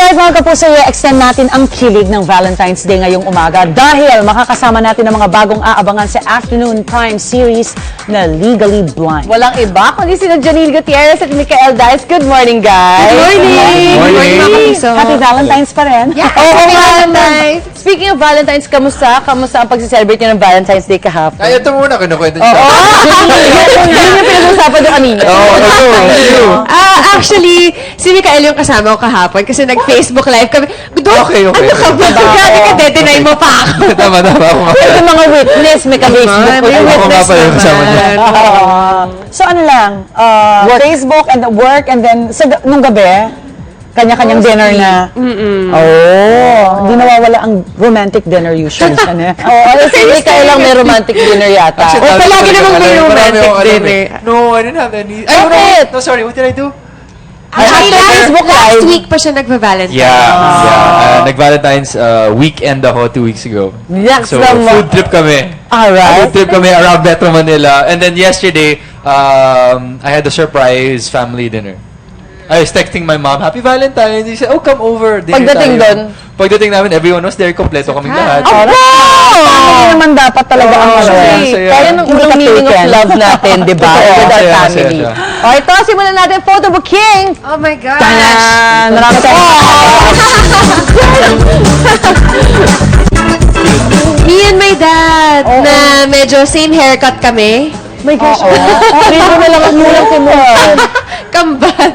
Alright mga kapuso, extend natin ang kilig ng Valentine's Day ngayong umaga dahil makakasama natin ang mga bagong aabangan sa afternoon prime series na Legally Blind. Walang iba kundi sina Janine Gutierrez at Micael Diaz. Good morning, guys! Good morning! Good morning, mga kapuso. Happy Valentine's pa rin. Yeah, happy Valentine's! Speaking of Valentine's, kamusta? Kamusta ang pag-celebrate nyo ng Valentine's Day kahapon? Ay, ito muna, kinukwento niyo. Yun yung pinag-usapan nyo kanina. Actually, si Micael yung kasama ko kahapon kasi nag-Facebook live kami. Okay. Ano ka ba? Grabe ka, deny mo pa ako. Tama. Yung mga witness, may ka-Facebook po. May Ako nga witness pala yung kasama niya. So ano lang, Facebook and the work and then nung gabi, kanya-kanyang dinner na. Hindi nawawala ang romantic dinner usually. Si Micael lang may romantic dinner yata. palagi namang may romantic dinner. No, I didn't have any. Ay, Bakit? no, sorry, what did I do? Actually, Facebook last Live. week pa siya nagva-Valentine's. Yeah. Nag-Valentine's weekend ako 2 weeks ago. Yes, So, naman. food trip kami. Alright. Food trip kami around Metro Manila. And then yesterday, I had a surprise family dinner. I was texting my mom, Happy Valentine's. She said, oh, come over. Dinner Pagdating tayo. doon? Pagdating namin, everyone was there. Kompleto kaming lahat. Hindi naman dapat talaga ang Masaya. Kaya nung unang meaning of love natin, di ba? With our Masaya, family. masaya. O, ito, simulan natin photo booking. Oh my gosh! Tanan! Marami Me and my dad, na medyo same haircut kami. My gosh. Dito na lang ang unang simulan. Kambal.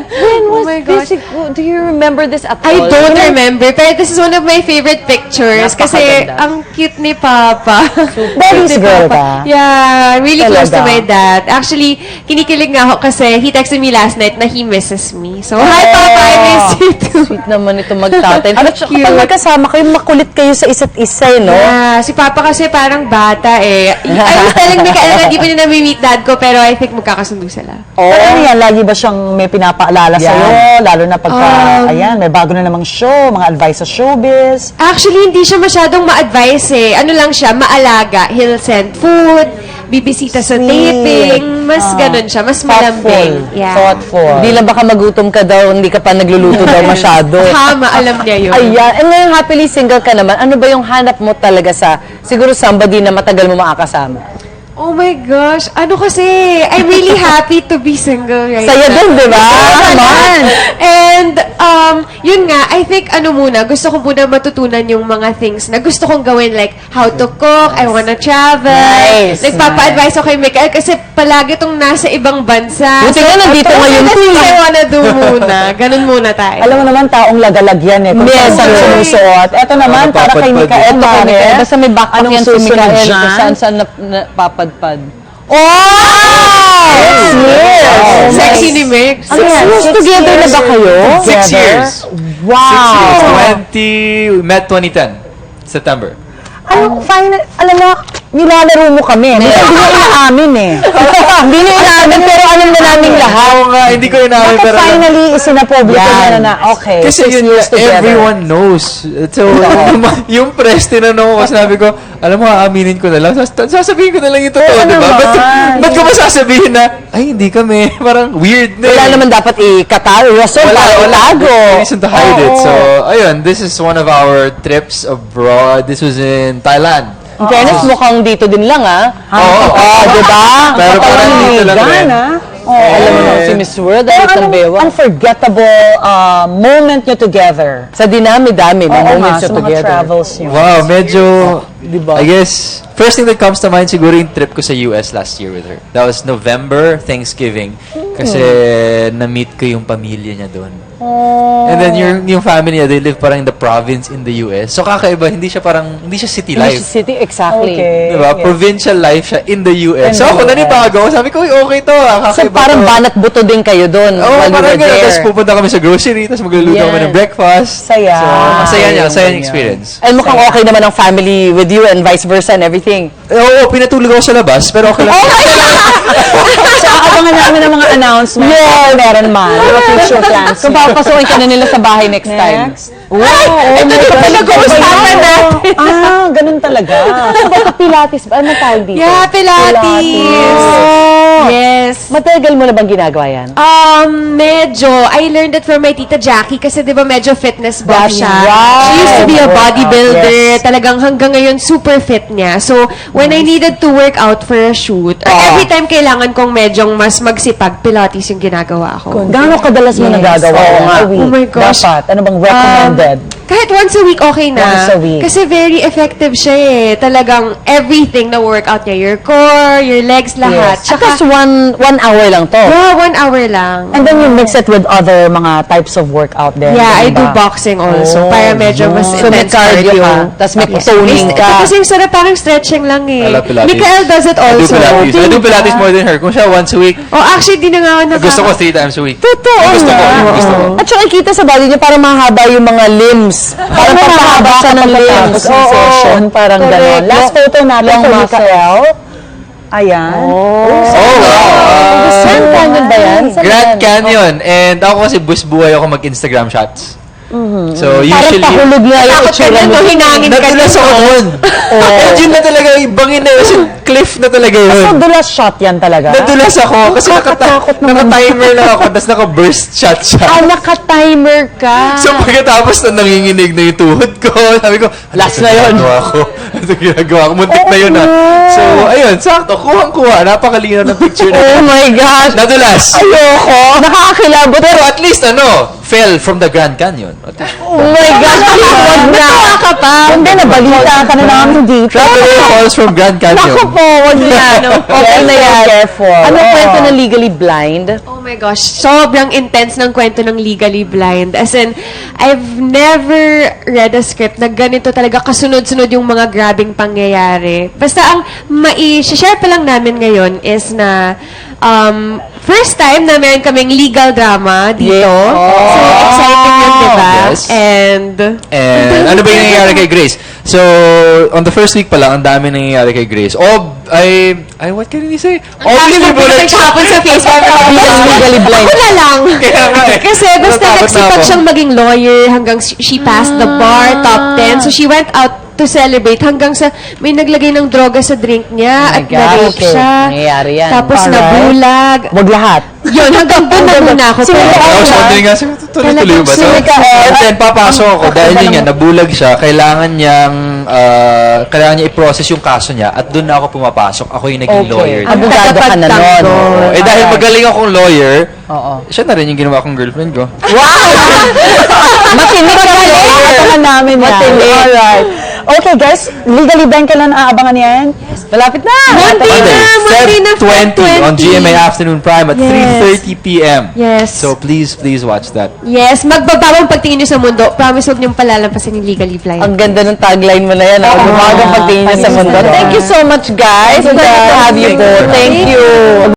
Oh my gosh. Do you remember this at all? I don't remember, pero this is one of my favorite pictures kasi Napakaganda. ang cute ni Papa. Daddy's girl ka. Yeah, really close to Talaga. my dad. Actually, kinikilig nga ako kasi he texted me last night na he misses me. So, hi Papa, I miss you too. Sweet naman ito magtatay. At Cute. kapag magkasama kayo, makulit kayo sa isa't isa, no? Yeah, si Papa kasi parang bata eh. I was telling Micael na di pa niya nami-meet dad ko, pero I think magkakasundo sila. Pero ano yan, lagi ba siyang may pinapaalala sa'yo? Lalo na pagka, ayan, may bago na namang show, mga advice sa showbiz. Actually, hindi siya masyadong ma-advise eh. Ano lang siya, maalaga. He'll send food, bibisita sa Sweet. taping. Mas ganun siya, mas malambing. Yeah. Thoughtful. Hindi lang baka magutom ka daw, hindi ka pa nagluluto daw masyado. Tama, alam niya yun. Ayan. And ngayon, happily single ka naman. Ano ba yung hanap mo talaga sa, siguro somebody na matagal mo makakasama? Oh my gosh. Ano kasi, I'm really happy to be single right Saya now. din, di ba? Naman. And, yun nga, I think, gusto ko muna matutunan yung mga things na gusto kong gawin, like, how to cook, I wanna travel. Nice, Nagpapa-advise ako kay Micael kasi palagi tong nasa ibang bansa. Buti nga nandito ngayon That's po what eh. I wanna do muna. Ganun muna tayo. Alam mo naman, taong lagalag yan eh. Kung Yes, saan right. sumusuot. Eto naman, para kay Papadpad. Mikael, Ito kay pare. Micael. Basta may backpack Anong yan si susunod Micael dyan? kung saan napapadpad. Yes! Sexy ni Mix. Ano yan? Together na ba kayo? 6 years. Wow! 6 years. We met 2010, September. Ano, final, alam mo, nilalaro mo kami. Hindi niya inaamin eh. Hindi niya inaamin, pero alam na namin lahat. Oo nga, hindi ko inamin Bakit pero... finally isinapubliko niya na okay, Kasi 6 yun, years together. everyone knows. So, yung press, tinanong ko, sinabi ko, alam mo, aaminin ko na lang. Sasabihin ko na lang yung totoo, Oo di ba? naman. Ba't ko masasabihin na, ay, hindi kami. Parang weird na Wala eh. naman dapat ikatalo. Rason para itago. No reason to hide it. So, ayun, this is one of our trips abroad. This was in Thailand. In fairness, mukhang dito din lang, ah. Oo, di ba? Pero parang dito lang rin. Alam mo naman si Miss World, Pero ay isang anong bewa. unforgettable moment nyo together? Sa dinami-dami ng Oo nga, moments sa nyo mga together. travels nyo. Wow, medyo, Diba? I guess, first thing that comes to mind siguro yung trip ko sa US last year with her. That was November, Thanksgiving. Kasi na-meet ko yung pamilya niya doon. And then yung family niya, they live parang in the province in the US. So kakaiba, hindi siya city Hindi life. siya city, exactly. Okay. Diba? Yes. Provincial life siya in the US. In So the ako US. nanibago. Sabi ko, "Uy, okay to. So Kakaiba parang to." banat buto din kayo doon Oo, while you parang were gano'n. Tapos there. pupunta kami sa grocery, tapos magluluto kami ng breakfast. Saya. So, masaya niya Ganyan. experience. And mukhang okay naman ang family with you and vice versa and everything. Oo, pinatulog ako sa labas, pero okay lang. So, abangan namin ang mga announcements. Yeah. Meron man. Mga future plans. Kung papasukin ka na nila sa bahay next time. Ito di ba nag-uusapan natin? Ganun talaga. Pilates ba? Ano tawag dito? Yeah, Pilates. Yes. Matagal mo na bang ginagawa yan? Medyo. I learned it from my tita Jackie kasi di ba medyo fitness buff That's siya. right. She used to be a bodybuilder. Yes. Talagang hanggang ngayon super fit niya. So, when I needed to work out for a shoot, or every time kailangan kong medyong mas magsipag, Pilates yung ginagawa ko. Gaano kadalas mo nagagawa? Oo nga. A week? Oh my gosh. Dapat. Ano bang recommended? Kahit once a week, okay na. Once a week. Kasi very effective siya eh. Talagang everything na workout niya. Your core, your legs, lahat. Yes. At least one hour lang to. Yeah, 1 hour lang. And then you mix it with other mga types of workout din. Yeah, I Diba? do boxing also. Para medyo mas So may intense cardio ka, tapos may toning Ito ka. kasi yung sarap parang stretching lang eh. I love Pilates. Mikael does it I do also. Pilates. I do Pilates more than her. Kung siya once a week, Oh, actually, di na nga ako gusto ko 3 times a week. Totoo Gusto ko. na. Gusto ko. At saka kita sa body niya, parang mahaba yung mga limbs. Parang papahaba siya ng limbs. Tapos yung session, parang Correct. gano'n. Last photo natin Long kay muscle. Mikael. Ayan. Oh, wow. Grand Canyon ba yan? Saan Grand yan? Canyon. And ako kasi buhay ako mag-Instagram shots. So, Parang usually... pahulog nga yung Takot ka itsura na mo. no, hinangin ka Nadulas ako doon. And yun na talaga, bangin na yun. Kasi cliff na talaga So, yun. dulas shot yan talaga? Nadulas ako kasi naka-timer lang ako tapos naka-burst shot siya. Ah, naka-timer ka. So pagkatapos na nanginginig na yung tuhod ko, sabi ko, last na yun. Ito ginagawa ko. Muntik na yun So, ayun, sakto. Kuhang-kuha. Napakalinaw ng picture Oh na. my gosh. Nadulas. Ayoko. Nakakakilabot. Pero at least, fell from the Grand Canyon. At least, Oh my gosh. Wag na. ka pa. Hindi, nabalita ka na namin dito. traveler falls from Grand Canyon. Naku po, wag na. Okay na yan. Careful. Ano Oo. kwento na Legally Blind? Oh my gosh, sobrang intense ng kwento ng Legally Blind. As in, I've never read a script na ganito talaga kasunod-sunod yung mga grabing pangyayari. Basta ang share pa lang namin ngayon is na first time na meron kaming legal drama dito. So, exciting yun, diba? Yes. And And ano ba yung nangyayari kay Grace? So, on the first week pa lang, ang dami nangyayari kay Grace. What can we say? Obviously, Obviously, hapon sa Facebook. Legally Blind. Ako na lang. Kaya nga eh. Kasi basta Natatakot na nagsipag ako. siyang maging lawyer hanggang she passed the bar, top 10. So she went out to celebrate hanggang sa may naglagay ng droga sa drink niya at God, na-rape okay. siya. Nangyayari yan. Tapos Alright. nabulag. Wag lahat. Yun, hanggang doon na muna ako. Sino Pero- ba? I was wondering nga, tuloy-tuloy ba Si ito? Mikael. And then, papasok ako dahil yun nga, nabulag siya. Kailangan niya i-process yung kaso niya at doon na ako pumapasok. Ako yung naging lawyer niya. Abogado ka na nun. Eh dahil magaling akong lawyer, Oo. siya na rin yung ginawa kong girlfriend ko. Matinig ka pala. Abangan namin yan. Matinig. Alright. Okay, guys. Legally Blind ka lang aabangan yan? Malapit na. Monday na, Monday na, Feb 20 on 20. GMA Afternoon Prime at Yes. 3:30 p.m. Yes. So please watch that. Yes, magbabawang pagtingin niyo sa mundo. Promise, huwag niyong palalampasin yung Legally Blind. Ang ganda ng tagline mo na yan. Gumagang pagtingin niya sa mundo. Thank you so much, guys. Glad to have you both. Thank you.